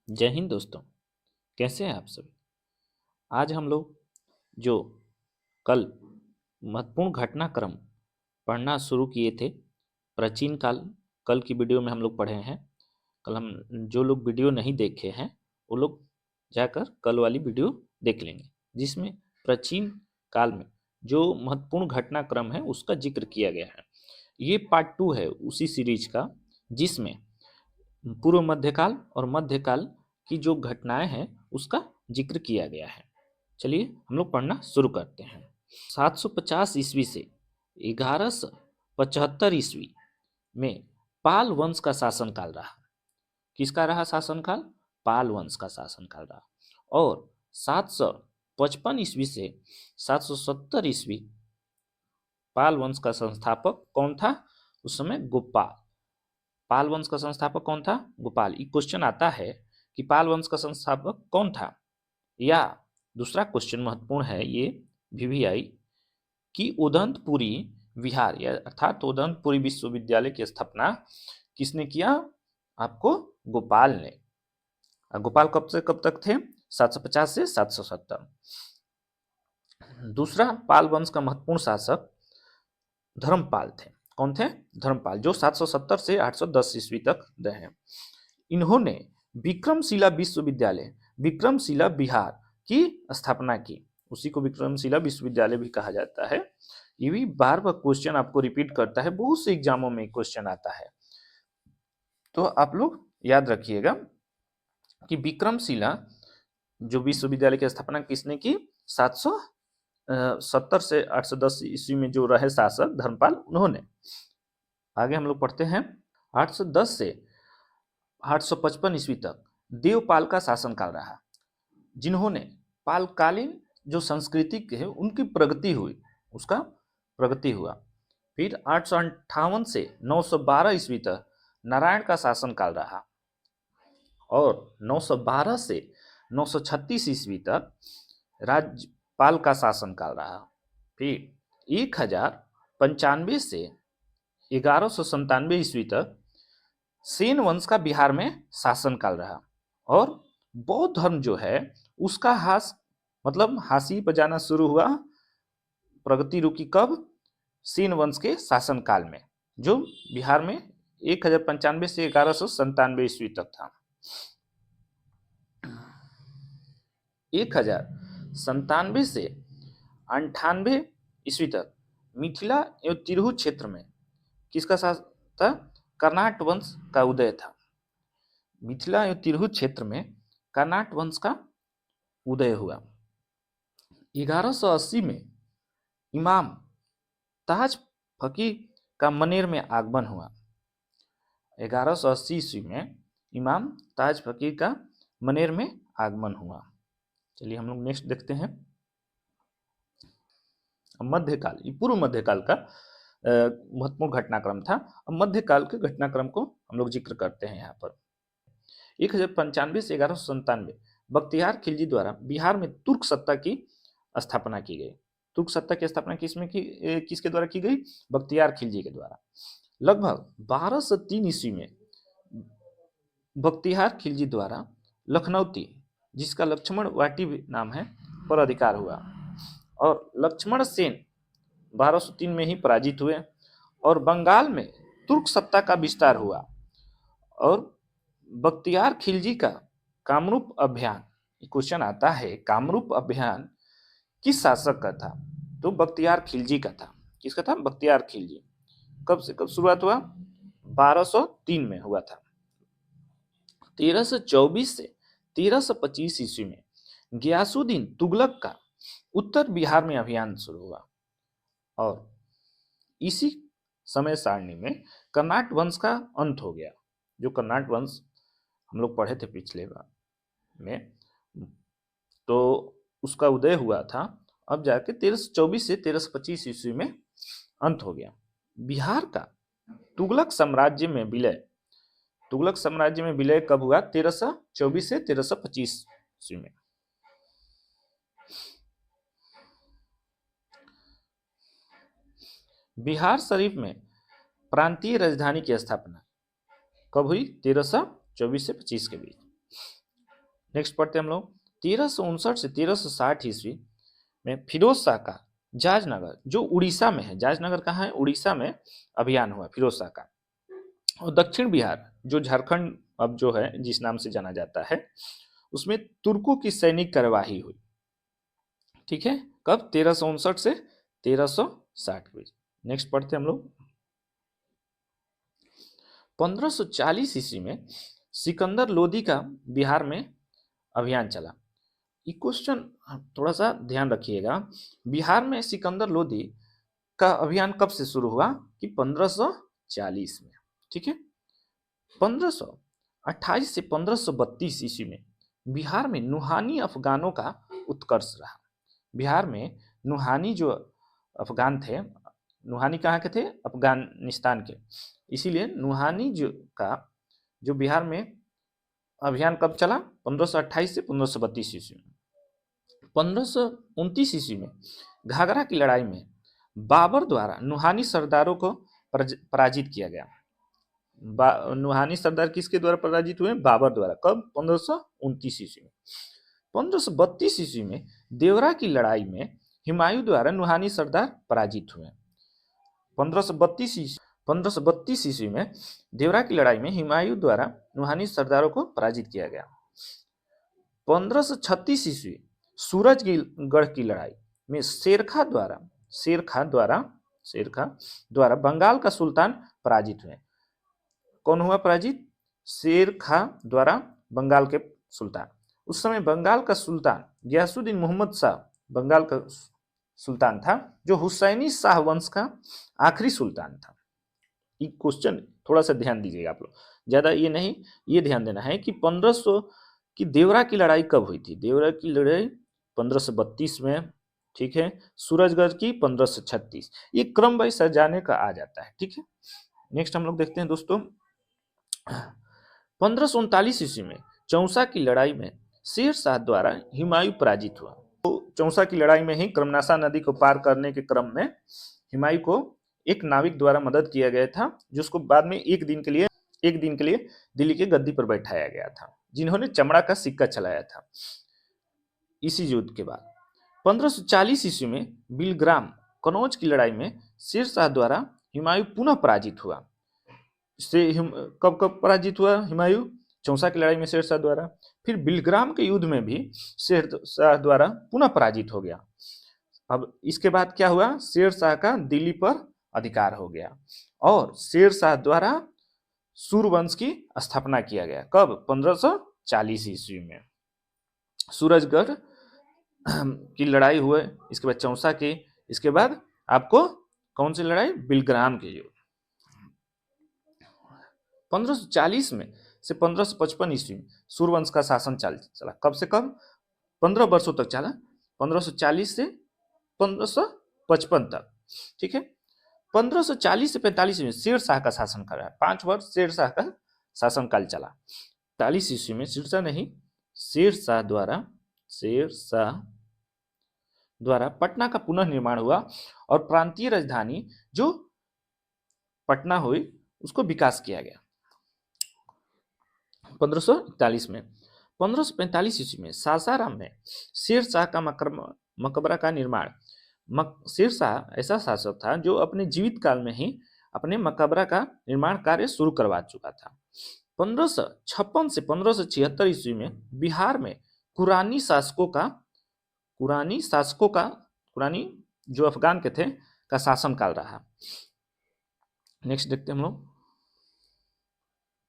जय हिंद दोस्तों। कैसे हैं आप सभी। आज हम लोग जो कल महत्वपूर्ण घटनाक्रम पढ़ना शुरू किए थे, प्राचीन काल, कल की वीडियो में हम लोग पढ़े हैं। कल हम जो लोग वीडियो नहीं देखे हैं वो लोग जाकर कल वाली वीडियो देख लेंगे, जिसमें प्राचीन काल में जो महत्वपूर्ण घटनाक्रम है उसका जिक्र किया गया है। ये पार्ट 2 है उसी सीरीज का, जिसमें पूर्व मध्यकाल और मध्यकाल की जो घटनाएं हैं उसका जिक्र किया गया है। चलिए हम लोग पढ़ना शुरू करते हैं। 750 ईस्वी से 1175 ईस्वी में पाल वंश का शासनकाल रहा। किसका रहा शासनकाल? पाल वंश का शासनकाल रहा। और 755 ईस्वी से 770 ईस्वी पाल वंश का संस्थापक कौन था? उस समय गोपाल। पाल वंश का संस्थापक कौन था? गोपाल। ये क्वेश्चन आता है कि पाल वंश का संस्थापक कौन था, या दूसरा क्वेश्चन महत्वपूर्ण है ये वीवीआई कि उदंतपुरी विहार या अर्थात उदंतपुरी विश्वविद्यालय की स्थापना किसने किया? आपको गोपाल ने। गोपाल कब से कब तक थे? 750 से 770। दूसरा पाल वंश का महत्वपूर्ण शासक धर्मपाल थे। कौन थे? धर्मपाल, जो 770 से 810 ईस्वी तक रहे। इन्होंने विक्रमशिला विश्वविद्यालय, विक्रमशिला बिहार की स्थापना की। उसी को विक्रमशिला विश्वविद्यालय भी कहा जाता है। ये भी बार बार क्वेश्चन आपको रिपीट करता है, बहुत से एग्जामों में क्वेश्चन आता है, तो आप लोग याद रखिएगा कि विक्रमशिला जो विश्वविद्यालय की स्थापना किसने की? 770 से 810 ईस्वी में जो रहे शासक धर्मपाल, उन्होंने। आगे हम लोग पढ़ते हैं। 810 से 855 ईस्वी तक देवपाल का शासनकाल रहा, जिन्होंने पालकालीन जो संस्कृति है उनकी प्रगति हुई, उसका प्रगति हुआ। फिर 858 से 912 ईस्वी तक नारायण का शासनकाल रहा, और 912 से 936 ईस्वी तक राज्यपाल का शासनकाल रहा। फिर 1095 से 1197 ईस्वी तक सेन वंश का बिहार में शासनकाल रहा। और बौद्ध धर्म जो है उसका हासिल पर जाना शुरू हुआ, प्रगति रुकी कब? सेन वंश के शासनकाल में, जो बिहार में 1095 से 1197 ईस्वी तक था। 1097 से 98 ईस्वी तक मिथिला एवं तिरहुत क्षेत्र में किसका शासन था? कर्नाट वंश का उदय था। मिथिला एवं तिरहुत क्षेत्र में कर्नाट वंश का उदय हुआ। 1180 में इमाम ताज फकीर का मनेर में आगमन हुआ। 1180 ईस्वी में इमाम ताज फकीर का मनेर में आगमन हुआ। चलिए हम लोग नेक्स्ट देखते हैं। मध्यकाल, ये पूर्व मध्यकाल का महत्वपूर्ण घटनाक्रम था। अब मध्यकाल के घटनाक्रम को हम लोग जिक्र करते हैं यहाँ पर। 1095 से 1197 बख्तियार खिलजी द्वारा बिहार में तुर्क सत्ता की स्थापना की गई। तुर्क सत्ता की स्थापना किसके द्वारा की गई? बख्तियार खिलजी के द्वारा। लगभग 1203 ईस्वी में बख्तियार खिलजी द्वारा लखनऊती, जिसका लक्ष्मण वाटी नाम है, पर अधिकार हुआ, और लक्ष्मण सेन 1203 में ही पराजित हुए, और बंगाल में तुर्क सत्ता का विस्तार हुआ। और बख्तियार खिलजी का कामरूप अभियान, क्वेश्चन आता है कामरूप अभियान किस शासक का था? तो बख्तियार खिलजी का था। किसका था? बख्तियार खिलजी। कब से कब शुरुआत हुआ? 1203 में हुआ था। 1324 से 1325 ईस्वी में गयासुद्दीन तुगलक का उत्तर बिहार में अभियान शुरू हुआ, और इसी समय सारणी में कर्नाट वंश का अंत हो गया। जो कर्नाट वंश हम लोग पढ़े थे पिछले बार में, तो उसका उदय हुआ था। अब जाके 1324 से 1325 ईस्वी में अंत हो गया। बिहार का तुगलक साम्राज्य में विलय, तुगलक साम्राज्य में विलय कब हुआ? 1324 से 1325 ईस्वी में। बिहार शरीफ में प्रांतीय राजधानी की स्थापना कब हुई? 1324 से 25 के बीच। नेक्स्ट पढ़ते हैं हम लोग 1359 से 1360 ईस्वी में फिरोज शाह का जाजनगर, जो उड़ीसा में है, जाजनगर कहाँ है, उड़ीसा में, अभियान हुआ फिरोज शाह का। और दक्षिण बिहार, जो झारखंड अब जो है जिस नाम से जाना जाता है, उसमें तुर्कों की सैनिक कार्यवाही हुई। ठीक है, कब, 1359 से 1360 के बीच। नेक्स्ट पढ़ते हैं हम लोग 1540 ईस्वी में सिकंदर लोदी का बिहार में अभियान चला। ये क्वेश्चन थोड़ा सा ध्यान रखिएगा, बिहार में सिकंदर लोदी का अभियान कब से शुरू हुआ, कि 1540 में। ठीक है, 1528 से 1532 ईस्वी में बिहार में नुहानी अफगानों का उत्कर्ष रहा। बिहार में नुहानी जो अफगान थे, नुहानी कहाँ के थे, अफगानिस्तान के, इसीलिए नुहानी जो बिहार में अभियान कब चला, 1528 से 1532 ईस्वी में। 1529 ईस्वी में घाघरा की लड़ाई में बाबर द्वारा नुहानी सरदारों को पराजित किया गया। नुहानी सरदार किसके द्वारा पराजित हुए, बाबर द्वारा, कब, 1529 ईस्वी में। 1532 ईस्वी में देवरा की लड़ाई में हुमायूं द्वारा नुहानी सरदार पराजित हुए। 1532 ईस्वी में देवरा की लड़ाई में हुमायूं द्वारा नुहानी सरदारों को पराजित किया गया। 1536 ईस्वी सूरजगढ़ की लड़ाई में शेरखा द्वारा बंगाल का सुल्तान पराजित हुए। कौन हुआ पराजित, शेरखा द्वारा बंगाल के सुल्तान। उस समय बंगाल का सुल्तान गयासुद्दीन मोहम्मद शाह बंगाल का सुल्तान था, जो हुसैनी शाह वंश का आखिरी सुल्तान था। ये क्वेश्चन थोड़ा सा ध्यान दीजिएगा आप लोग, ज्यादा ये नहीं, ये ध्यान देना है कि 1500 की देवरा की लड़ाई कब हुई थी, देवरा की लड़ाई 1532 में। ठीक है, सूरजगढ़ की 1536, ये क्रम वाइज सजाने का आ जाता है। ठीक है, नेक्स्ट हम लोग देखते हैं दोस्तों 1539 ईस्वी में चौसा की लड़ाई में शेर शाह द्वारा हुमायूं पराजित हुआ। तो चौसा की लड़ाई में ही क्रमनासा नदी को पार करने के क्रम में हुमायूं को एक नाविक द्वारा मदद किया गया था, जिसको बाद में एक दिन के लिए दिल्ली के गद्दी पर बैठाया गया था, जिन्होंने चमड़ा का सिक्का चलाया था। इसी युद्ध के बाद 1540 ईस्वी में बिलग्राम कनौज की लड़ाई में शेर शाह द्वारा हुमायूं पुनः पराजित हुआ। कब पराजित हुआ हुमायूं, चौसा की लड़ाई में शेर शाह द्वारा। फिर बिलग्राम के युद्ध में भी शेर शाह द्वारा पुनः पराजित हो गया। अब इसके बाद क्या हुआ, शेर शाह का दिल्ली पर अधिकार हो गया और शेर शाह द्वारा सूरवंश की स्थापना किया गया। कब, 1540 ईस्वी में। सूरजगढ़ की लड़ाई हुए, इसके बाद चौसा की, इसके बाद आपको कौन सी लड़ाई, बिलग्राम की युद्ध। 1540 में से 1555 ईस्वी में सूरवंश का शासन चला। कब से कब, 15 वर्षों तक चला, 1540 से 1555 तक। ठीक है, 1540 से 45 में शेर शाह का शासन कर रहा है, 5 वर्ष शेर शाह का शासनकाल चला। 40 ईस्वी में सिरसा नहीं, शेर शाह द्वारा पटना का पुनः निर्माण हुआ और प्रांतीय राजधानी जो पटना हुई उसको विकास किया गया 1541 में। 1545 ईस्वी में सासाराम में शेर शाह का मकबरा का निर्माण। शेर शाह ऐसा शासक था जो अपने जीवित काल में ही अपने मकबरा का निर्माण कार्य शुरू करवा चुका था। 1556 से 1576 ईस्वी में बिहार में कुरानी जो अफगान के थे का शासनकाल रहा। नेक्स्ट देखते हैं हम लोग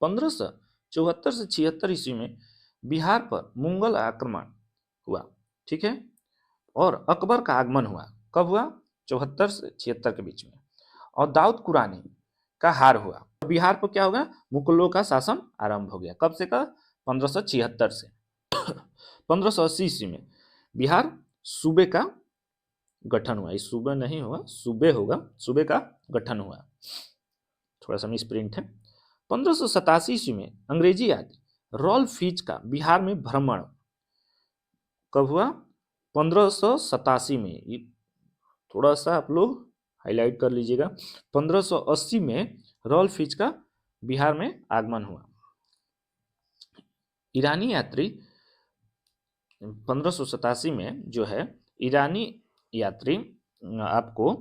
1574 से 76 ईस्वी में बिहार पर मुगल आक्रमण हुआ। ठीक है, और अकबर का आगमन हुआ। कब हुआ, 74 से 76 के बीच में। और दाऊद कुरानी का हार हुआ। बिहार पर क्या होगा, मुगलों का शासन आरंभ हो गया। कब से कब, 1576 से। 1580 ईस्वी में बिहार सूबे का गठन हुआ। इस सूबे नहीं हुआ, सूबे होगा, सूबे का गठन हुआ। थोड़ा सा मिसप्रिंट है। 1587 ईस्वी में अंग्रेजी यात्री रॉल्फ फिच का बिहार में भ्रमण कब हुआ, 1587 में। ये थोड़ा सा आप लोग हाईलाइट कर लीजिएगा। 1580 में रॉल्फ फिच का बिहार में आगमन हुआ। ईरानी यात्री 1587 में जो है ईरानी यात्री आपको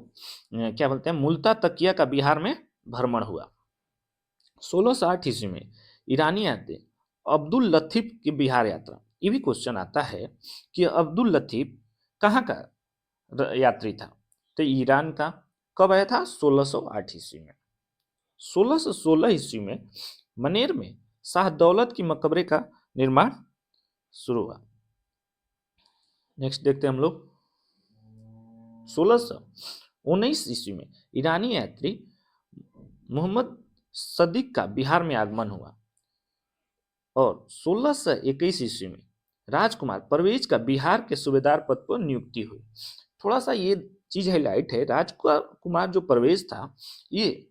क्या बोलते हैं, मुल्ता तकिया का बिहार में भ्रमण हुआ। 1608 ईस्वी में ईरानी यात्री अब्दुल लतीफ की बिहार यात्रा। ये भी क्वेश्चन आता है कि अब्दुल लतीफ कहाँ का यात्री था, तो ईरान का। कब आया था? 1608 ईस्वी में। 1616 ईस्वी में मनेर में शाह दौलत की मकबरे का निर्माण शुरू हुआ। नेक्स्ट देखते हैं हम लोग। 1619 ईस्वी में ईरानी यात्री मोहम्मद सदीक का बिहार में आगमन हुआ। और 1621 ईस्वी में राजकुमार परवेज का बिहार के सूबेदार पद पर नियुक्ति हुई। थोड़ा सा ये चीज हाईलाइट है, राजकुमार जो परवेज था ये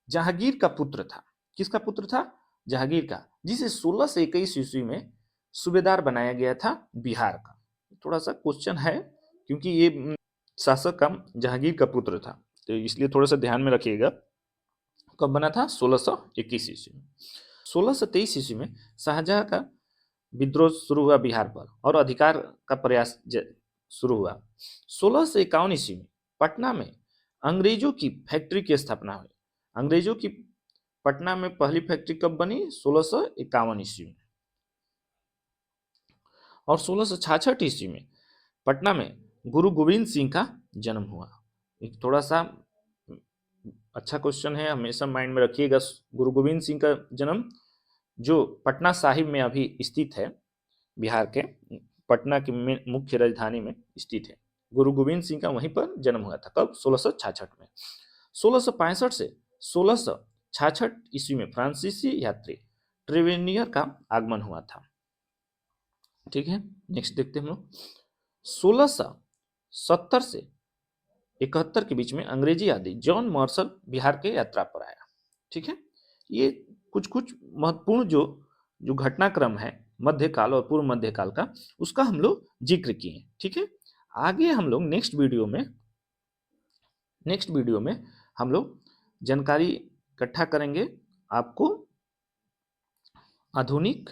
जहांगीर का पुत्र था। किसका पुत्र था? जहांगीर का, जिसे 1621 ईस्वी में सूबेदार बनाया गया था बिहार का। थोड़ा सा क्वेश्चन है क्योंकि ये शासक का जहांगीर का पुत्र था, तो इसलिए थोड़ा सा ध्यान में रखिएगा। कब बना था? 1621 ईस्वी में। 1623 ईस्वी में शाहजहां का विद्रोह शुरू हुआ बिहार पर और अधिकार का प्रयास शुरू हुआ। 1651 ईस्वी में पटना में अंग्रेजों की फैक्ट्री की स्थापना हुई। अंग्रेजों की पटना में पहली फैक्ट्री कब बनी? 1651 ईस्वी में। और 1666 ईस्वी में पटना में गुरु गोविंद सिंह का जन्म हुआ। एक थोड़ा सा अच्छा क्वेश्चन है, हमेशा माइंड में रखिएगा। गुरु गोविंद सिंह का जन्म जो पटना साहिब में अभी स्थित है, बिहार के पटना की मुख्य राजधानी में स्थित है। गुरु गोविंद सिंह का वहीं पर जन्म हुआ था। कब? 1666 में। 1665 से 1666 ईस्वी में फ्रांसीसी यात्री ट्रेवेनियर का आगमन हुआ था। ठीक है, नेक्स्ट देखते हैं हम लोग। 1670 से 71 के बीच में अंग्रेजी यात्री जॉन मार्शल बिहार के यात्रा पर आया। ठीक है, ये कुछ कुछ महत्वपूर्ण जो घटनाक्रम है मध्यकाल और पूर्व मध्यकाल का, उसका हम लोग जिक्र किए। ठीक है, आगे हम लोग नेक्स्ट वीडियो में हम लोग जानकारी इकट्ठा करेंगे आपको आधुनिक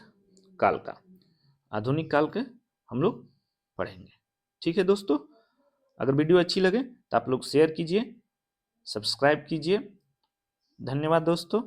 काल के हम लोग पढ़ेंगे। ठीक है दोस्तों, अगर वीडियो अच्छी लगे तो आप लोग शेयर कीजिए, सब्सक्राइब कीजिए। धन्यवाद दोस्तों।